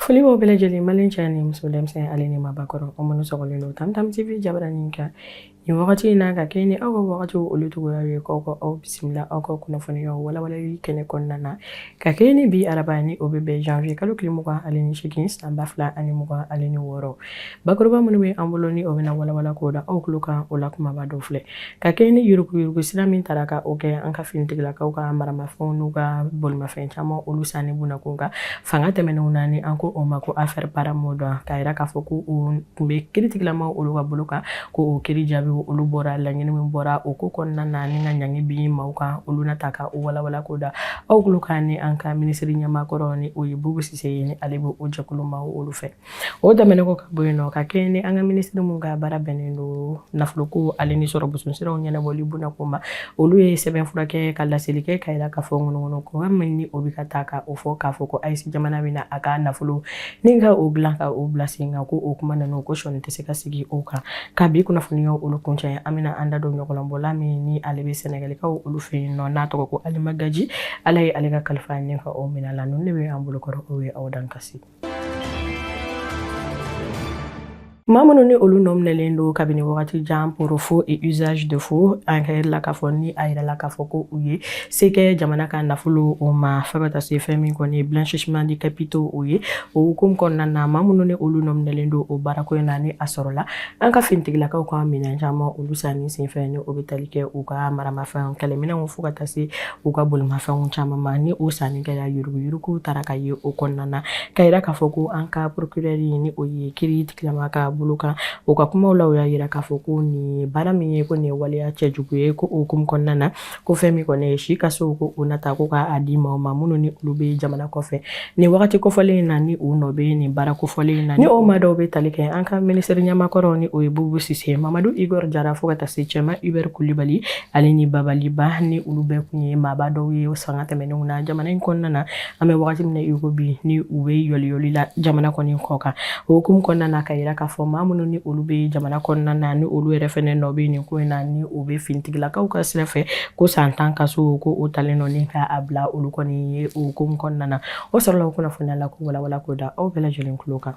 Foli b'aw bɛɛ lajɛlen mali cɛ ni muso denmisɛnnin ale ni mabakɔrɔ o minnu sɔgɔlen don Tam TV jabaranin kan nin wagati in na ka kɛ ni aw ka wagati olu cogoya ye k'aw ka aw bisimila aw ka kunnafoniyaw walawalali kɛnɛ kɔnɔna na ka kɛ ni bi araba ni o bɛ bɛn janvier kalo tile 28 san 2026 bakuruba minnu bɛ an bolo ni o bɛna walawala k'o da aw tulo kan o la kumaba dɔ filɛ ka kɛ ni yuruguyurugu sira min taara ka o kɛ an ka finitigilakaw ka maramafɛnw n'u ka bolimafɛn caman olu sanni bunakun kan fanga tɛmɛnenw na ni an ko o ma ko affaire paramoda ka yira k'a fɔ ko o tun bɛ kiiritigilamaw olu ka bolo kan ko o kiiri jaabi olu bɔra laɲini min bɔra o ko kɔnɔna na ni ka ɲangi bi maaw kan olu na ta ka o walawala ko da aw tulo kan ni an ka minisiri ɲɛmaakɔrɔ ni o ye Bubu Sise ye ni ale bɛ o jɛkulu maaw olu fɛ o tɛmɛnen kɔ ka bɔ yen nɔ ka kɛ ni an ka minisiri mun ka baara bɛnnen don nafoloko ale ni sɔrɔ busonsiraw ɲɛnabɔli bunakun ma olu ye sɛbɛnfura kɛ ka laseli kɛ ka yira k'a fɔ ŋɔnɔŋɔnɔ ko min ni o bɛ ka taa ka o fɔ k'a fɔ ko AES jamana bɛna a ka nafolo ni ka o dilan ka o bila sen kan ko o kuma ninnu ko sɔni tɛ se ka sigi o kan ka bi kunnafoniyaw olu kuncɛ an bɛna an da don ɲɔgɔnbɔla min ni ale bɛ sɛnɛgalikaw olu fɛ yen nɔ n'a tɔgɔ ko Alima Gaji ala ye ale ka kalifa ɲɛ ka o minɛ la ninnu de bɛ an bolokɔrɔ o ye aw dan kasi maa minnu ni olu nɔminɛlen don kabini wagati jan pour faux et usage de faux an ka la k'a fɔ ni a yirala k'a fɔ ko u ye se kɛ jamana ka nafolo o ma fɛ ka taa se fɛn min kɔni blanchissement de capitaux o ye o hukumu kɔnɔna na maa minnu ni olu nɔminɛlen don o baarako in na ni a sɔrɔla an ka finitigilakaw ka minɛn caman olu sanni senfɛ ni o bɛ tali kɛ u ka maramafɛn kɛlɛminɛnw fo ka taa se u ka bolimafɛnw caman ma ni o sanni kɛra yuruguyurugu taara ka ye o kɔnɔna na ka yira k'a fɔ ko an ka procureur ni o ye kiiritigilama ka bolo kan o ka kumaw la o y'a yira k'a fɔ ko nin baara min ye ko nin ye waleya cɛjugu ye ko o hukumu kɔnɔna na ko fɛn min kɔni ye si ka so ko o nata ko k'a di maaw ma minnu ni olu bɛ jamana kɔfɛ nin wagati kofɔlen in na ni u nɔ bɛ nin baara kofɔlen in na ni o maa dɔw bɛ tali kɛ an ka minisiri ɲɛmaakɔrɔ ni o ye Bubu Sise Mamadu Igor Jara fo ka taa se Cɛma Hubert Kulibali ale ni Babaliba ni olu bɛɛ kun ye maaba dɔw ye fanga tɛmɛnenw na jamana in kɔnɔna na an bɛ wagati min na i ko bi ni u bɛ yɔliyɔli la jamana kɔni kɔ kan o hukumu kɔnɔna na ka yira k'a fɔ maa minnu ni olu bɛ jamana kɔnɔna na ni olu yɛrɛ fɛnɛ nɔ bɛ nin ko in na ni o bɛ finitigilakaw ka sira fɛ ko san 10 ka so ko o talen nɔ ni k'a bila olu kɔni ye o hukumu kɔnɔna na o sɔrɔla o kunnafoniya la ko walawala ko da aw bɛɛ lajɛlen tulo kan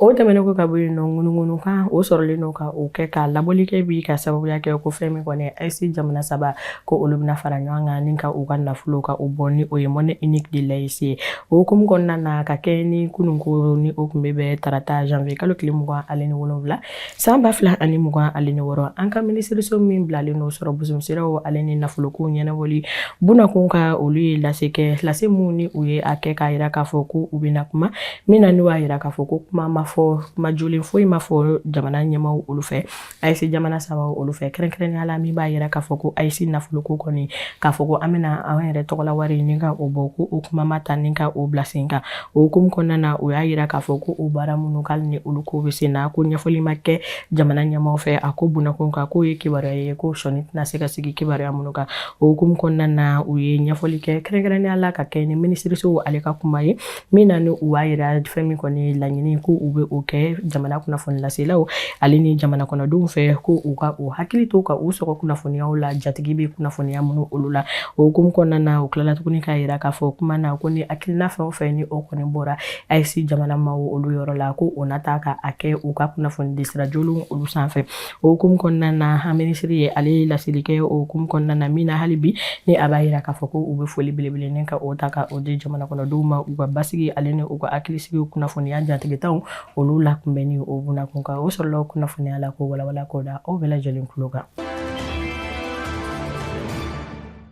o tɛmɛnen ko ka bɔ yen nɔ ŋunuŋunu kan o sɔrɔlen nɔ ka o kɛ ka labɔli kɛ bi ka sababuya kɛ ko fɛn min kɔni AES jamana saba ko olu bɛna fara ɲɔgɔn kan ni ka u ka nafolo ka o bɔ ni o ye monnaie unique de l'AES ye o hukumu kɔnɔna na ka kɛ ni kunun ko ni o tun bɛ bɛn tarata janvier kalo tile 27 san 2026 an ka minisiriso min bilalen don sɔrɔ busonsiraw ale ni nafoloko ɲɛnabɔli bunakun ka olu ye lase mun ni u ye a kɛ k'a yira k'a fɔ ko u bɛna kuma min na n'u y'a yira k'a fɔ ko kuma ma fɔ kuma jolen foyi ma fɔ jamana ɲɛmaw olu fɛ AES jamana saba olu fɛ kɛrɛnkɛrɛnnenya la min b'a yira k'a fɔ ko AES nafoloko kɔni k'a fɔ ko an bɛna an yɛrɛ tɔgɔla wari ni ka o bɔ ko o kuma ma ta ni ka o bila sen kan o hukumu kɔnɔna na o y'a yira k'a fɔ ko o baara minnu k'ale ni olu ko bɛ sen na ko ɲɛfɔli ma kɛ jamana ɲɛmaw fɛ a ko bunakun kan k'o ye kibaruya ye ko sɔni tɛna se ka sigi kibaruya minnu kan o hukumu kɔnɔna na u ye ɲɛfɔli kɛ kɛrɛnkɛrɛnnenya la ka kɛ ni minisiriso ale ka kuma ye min na ni u b'a yira fɛn min kɔni laɲini ko u bɛ o kɛ jamana kunnafoni laselaw ale ni jamana kɔnɔdenw fɛ ko u ka o hakili to ka u sɔgɔ kunnafoniyaw la jatigi bɛ kunnafoniya minnu olu la o hukumu kɔnɔna na o tilala tuguni k'a yira k'a fɔ kuma na ko ni hakilina fɛn o fɛn ni o kɔni bɔra AES jamana maaw olu yɔrɔ la ko o nata ka a kɛ u ka kunnafoni di sira jolenw olu sanfɛ o hukumu kɔnɔna na an minisiri ye ale laseli kɛ o hukumu kɔnɔna na min na hali bi ni a b'a yira k'a fɔ ko u bɛ foli belebele ni ka o ta ka o di jamana kɔnɔdenw ma u ka basigi ale ni u ka hakilisigi kunnafoniya jatigitaw olu la kunbɛnni o bunakun kan o sɔrɔla o kunnafoniya la ko walawala ko da aw bɛɛ lajɛlen tulo kan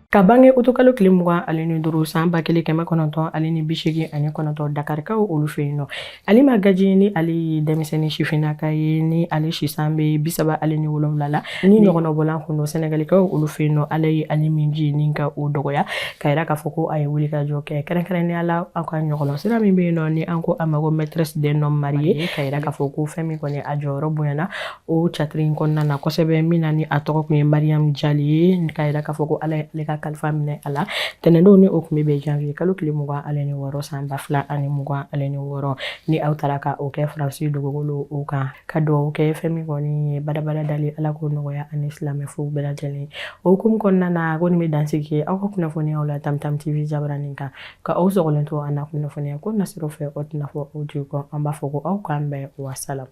ka bange utokalo tile 25 san 1989 Dakarikaw olu fɛ yen nɔ Alima Gaji ni ale ye denmisɛnnin sifinnaka ye ni ale si san bɛ 37 la ni ɲɔgɔnna bɔlan kun don Sɛnɛgalikaw olu fɛ yen nɔ ale ye ale min ji ni ka o dɔgɔya ka yira k'a fɔ ko a ye wuli ka jɔ kɛ kɛrɛnkɛrɛnnenya la aw ka ɲɔgɔnlɔn sira min bɛ yen nɔ ni an ko a ma ko maîtresse d'un homme marié ka yira k'a fɔ ko fɛn min kɔni a jɔyɔrɔ bonyana o catiri in kɔnɔna na kosɛbɛ min na ni a tɔgɔ kun ye Mariam Jali ye ka yira k'a fɔ ko ale ka kalifa minɛ a la tɛnɛndon ni o kun bɛ janvier kalo tile 26 san 2026 ni aw taara ka o kɛ Faransi dugukolo o kan ka dugawu kɛ fɛn min kɔni ye badabada dali Ala ko nɔgɔya ani silamɛfow bɛɛ lajɛlen o hukumu kɔnɔna na ko nin bɛ dansigi aw ka kunnafoniyaw la Tamtam TV jabaranin kan ka aw sɔgɔlen to an na kunnafoniya ko nasiraw fɛ o tɛna fɔ aw jigi kɔ an b'a fɔ ko aw k'an bɛn wassalam